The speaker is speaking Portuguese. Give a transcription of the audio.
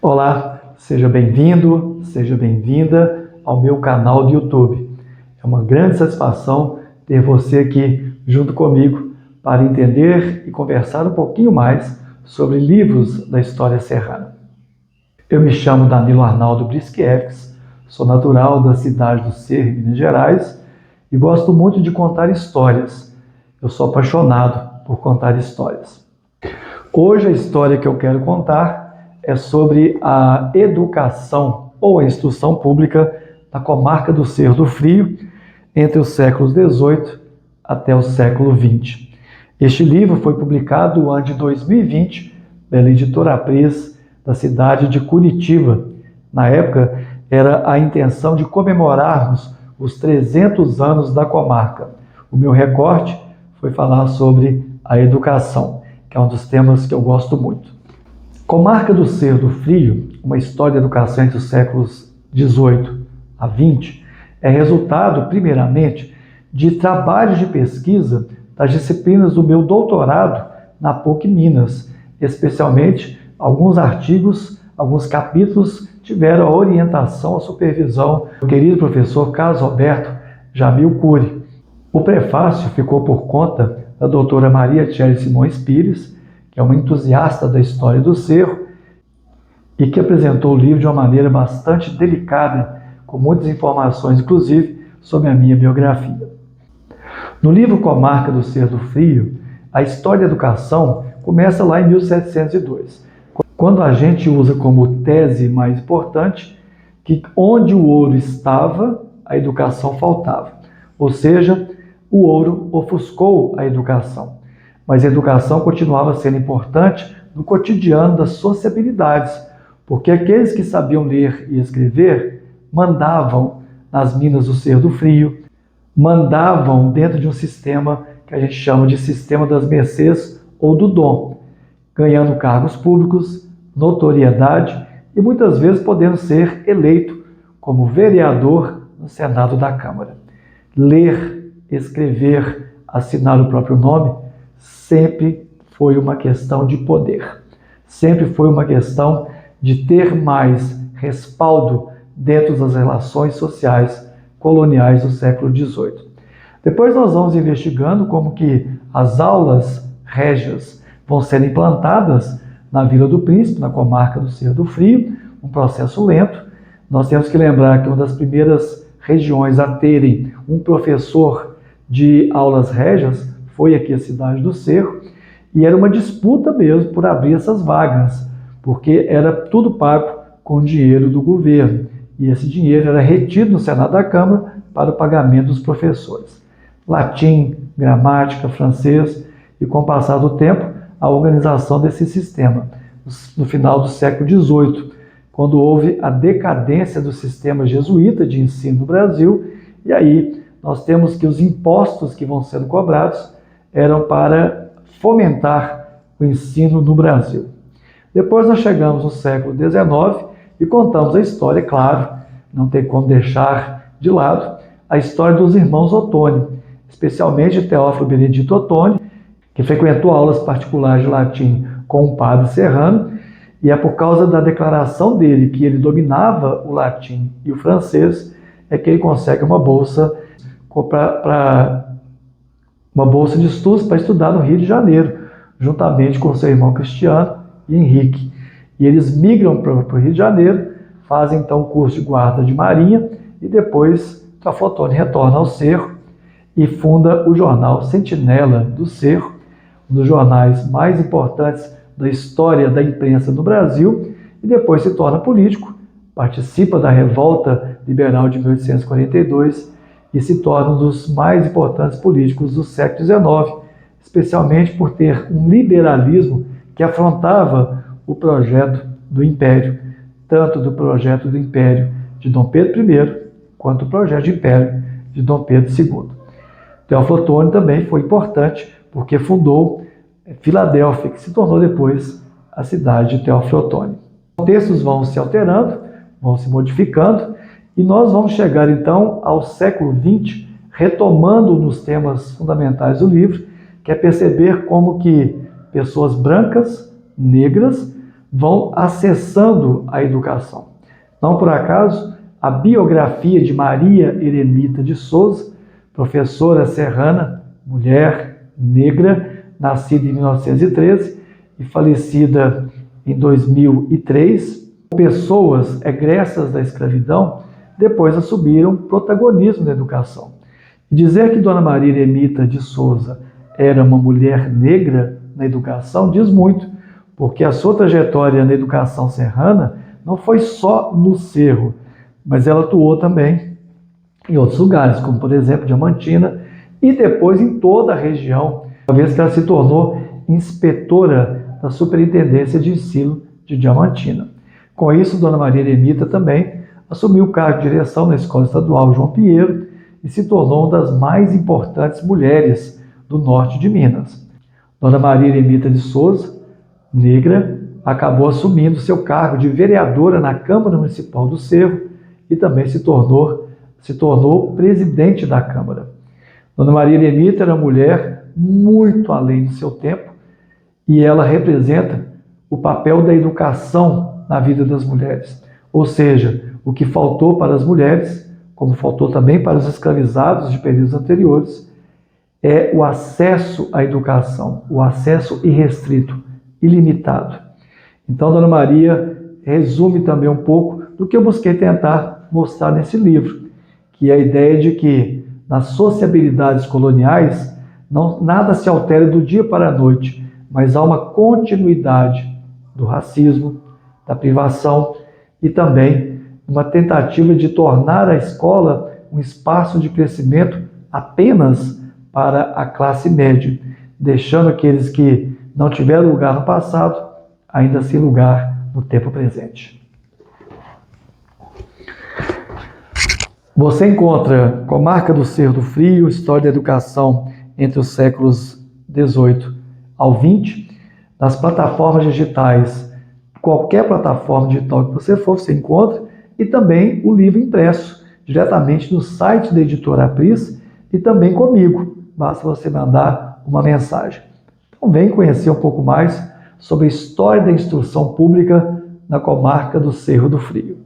Olá, seja bem-vindo, seja bem-vinda ao meu canal do YouTube. É uma grande satisfação ter você aqui junto comigo para entender e conversar um pouquinho mais sobre livros da história serrana. Eu me chamo Danilo Arnaldo Briskiewicz, sou natural da cidade do Cerro, Minas Gerais, e gosto muito de contar histórias. Eu sou apaixonado por contar histórias. Hoje a história que eu quero contar é sobre a educação ou a instrução pública na comarca do Cerro do Frio entre os séculos XVIII até o século XX. Este livro foi publicado no ano de 2020 pela editora Apris da cidade de Curitiba. Na época, era a intenção de comemorarmos os 300 anos da comarca. O meu recorte foi falar sobre a educação, que é um dos temas que eu gosto muito. Comarca do Cerro do Frio, uma história de educação entre os séculos XVIII a XX, é resultado, primeiramente, de trabalhos de pesquisa das disciplinas do meu doutorado na PUC Minas. Especialmente, alguns artigos, alguns capítulos tiveram a orientação, a supervisão do querido professor Carlos Roberto Jamil Cury. O prefácio ficou por conta da doutora Maria Tchely Simões Pires, que é uma entusiasta da história do Cerro e que apresentou o livro de uma maneira bastante delicada, com muitas informações, inclusive, sobre a minha biografia. No livro Comarca do Cerro do Frio, a história da educação começa lá em 1702, quando a gente usa como tese mais importante que onde o ouro estava, a educação faltava. Ou seja, o ouro ofuscou a educação. Mas a educação continuava sendo importante no cotidiano das sociabilidades, porque aqueles que sabiam ler e escrever mandavam nas minas do Cerro do Frio, mandavam dentro de um sistema que a gente chama de sistema das mercês ou do dom, ganhando cargos públicos, notoriedade e muitas vezes podendo ser eleito como vereador no Senado da Câmara. Ler, escrever, assinar o próprio nome sempre foi uma questão de poder, sempre foi uma questão de ter mais respaldo dentro das relações sociais coloniais do século XVIII. Depois nós vamos investigando como que as aulas régias vão ser implantadas na Vila do Príncipe, na comarca do Cerro do Frio, um processo lento. Nós temos que lembrar que uma das primeiras regiões a terem um professor de aulas régias foi aqui a cidade do Cerro, e era uma disputa mesmo por abrir essas vagas, porque era tudo pago com dinheiro do governo, e esse dinheiro era retido no Senado da Câmara para o pagamento dos professores. Latim, gramática, francês, e com o passar do tempo, a organização desse sistema. No final do século XVIII, quando houve a decadência do sistema jesuíta de ensino no Brasil, e aí nós temos que os impostos que vão sendo cobrados eram para fomentar o ensino no Brasil. Depois nós chegamos no século XIX e contamos a história, claro, não tem como deixar de lado, a história dos irmãos Ottoni, especialmente Teófilo Benedito Ottoni, que frequentou aulas particulares de latim com um padre serrano, e é por causa da declaração dele que ele dominava o latim e o francês, é que ele consegue uma bolsa de estudos para estudar no Rio de Janeiro, juntamente com seu irmão Cristiano e Henrique. E eles migram para o Rio de Janeiro, fazem então o curso de guarda de marinha e depois Teófilo Ottoni retorna ao Cerro e funda o jornal Sentinela do Cerro, um dos jornais mais importantes da história da imprensa no Brasil, e depois se torna político, participa da Revolta Liberal de 1842 e se torna um dos mais importantes políticos do século XIX, especialmente por ter um liberalismo que afrontava o projeto do Império, tanto do projeto do Império de Dom Pedro I, quanto o projeto de Império de Dom Pedro II. Teófilo Ottoni também foi importante porque fundou Filadélfia, que se tornou depois a cidade de Teófilo Ottoni. Os textos vão se alterando, vão se modificando, e nós vamos chegar então ao século XX, retomando nos temas fundamentais do livro, que é perceber como que pessoas brancas, negras, vão acessando a educação. Não por acaso, a biografia de Maria Eremita de Souza, professora serrana, mulher negra, nascida em 1913 e falecida em 2003, pessoas egressas da escravidão depois assumiram protagonismo na educação. E dizer que Dona Maria Eremita de Souza era uma mulher negra na educação diz muito, porque a sua trajetória na educação serrana não foi só no Cerro, mas ela atuou também em outros lugares, como por exemplo Diamantina, e depois em toda a região, uma vez que ela se tornou inspetora da Superintendência de Ensino de Diamantina. Com isso, Dona Maria Eremita também assumiu o cargo de direção na Escola Estadual João Pinheiro e se tornou uma das mais importantes mulheres do norte de Minas. Dona Maria Eremita de Souza, negra, acabou assumindo seu cargo de vereadora na Câmara Municipal do Cerro e também se tornou presidente da Câmara. Dona Maria Eremita era uma mulher muito além do seu tempo e ela representa o papel da educação na vida das mulheres. Ou seja, o que faltou para as mulheres, como faltou também para os escravizados de períodos anteriores, é o acesso à educação, o acesso irrestrito, ilimitado. Então, Dona Maria resume também um pouco do que eu busquei tentar mostrar nesse livro, que é a ideia de que nas sociabilidades coloniais nada se altera do dia para a noite, mas há uma continuidade do racismo, da privação e também uma tentativa de tornar a escola um espaço de crescimento apenas para a classe média, deixando aqueles que não tiveram lugar no passado ainda sem lugar no tempo presente. Você encontra Comarca do Cerro do Frio, História da Educação entre os séculos XVIII ao XX, nas plataformas digitais. Qualquer plataforma digital que você for, você encontra, e também o livro impresso, diretamente no site da Editora Apris e também comigo. Basta você mandar uma mensagem. Então vem conhecer um pouco mais sobre a história da instrução pública na comarca do Cerro do Frio.